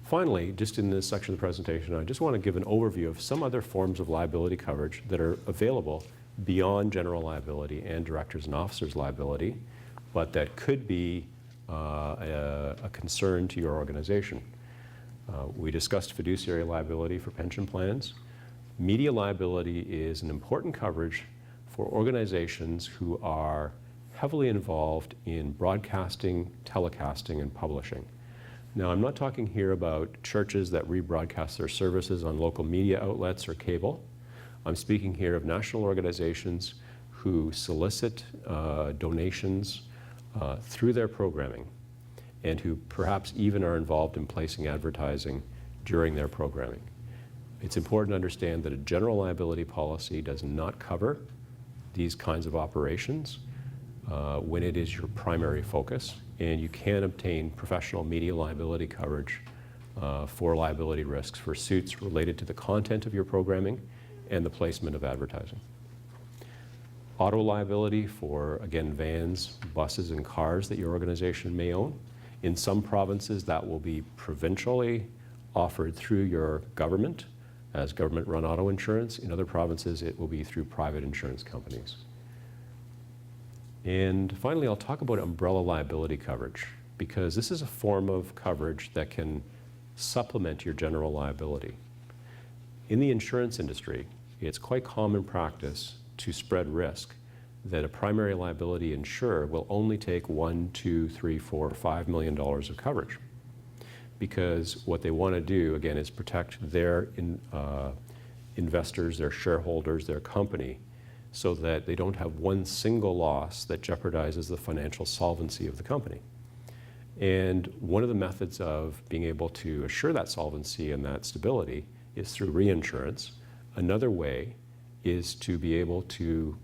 Finally, just in this section of the presentation, I just want to give an overview of some other forms of liability coverage that are available beyond general liability and directors and officers liability, but that could be a concern to your organization. We discussed fiduciary liability for pension plans. Media liability is an important coverage for organizations who are heavily involved in broadcasting, telecasting, and publishing. Now, I'm not talking here about churches that rebroadcast their services on local media outlets or cable. I'm speaking here of national organizations who solicit donations through their programming, and who perhaps even are involved in placing advertising during their programming. It's important to understand that a general liability policy does not cover these kinds of operations when it is your primary focus, and you can obtain professional media liability coverage for liability risks for suits related to the content of your programming and the placement of advertising. Auto liability for, again, vans, buses, and cars that your organization may own. In some provinces, that will be provincially offered through your government as government-run auto insurance. In other provinces, it will be through private insurance companies. And finally, I'll talk about umbrella liability coverage, because this is a form of coverage that can supplement your general liability. In the insurance industry, it's quite common practice to spread risk that a primary liability insurer will only take $1, $2, $3, $4, $5 million of coverage, because what they want to do, again, is protect their investors, their shareholders, their company, so that they don't have one single loss that jeopardizes the financial solvency of the company. And one of the methods of being able to assure that solvency and that stability is through reinsurance. Another way is to be able to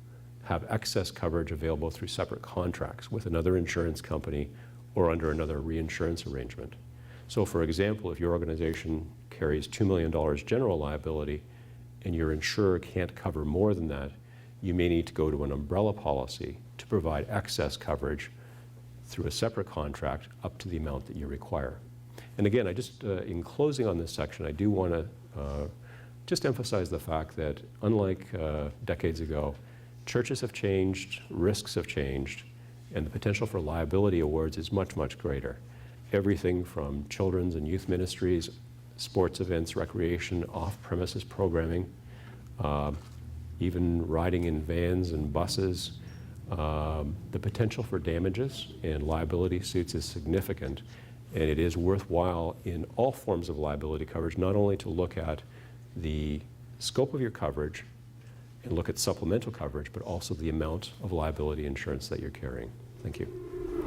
have excess coverage available through separate contracts with another insurance company or under another reinsurance arrangement. So for example, if your organization carries $2 million general liability and your insurer can't cover more than that, you may need to go to an umbrella policy to provide excess coverage through a separate contract up to the amount that you require. And again, I just, in closing on this section, I do want to just emphasize the fact that unlike decades ago, churches have changed, risks have changed, and the potential for liability awards is much, much greater. Everything from children's and youth ministries, sports events, recreation, off-premises programming, even riding in vans and buses. The potential for damages and liability suits is significant, and it is worthwhile in all forms of liability coverage not only to look at the scope of your coverage and look at supplemental coverage, but also the amount of liability insurance that you're carrying. Thank you.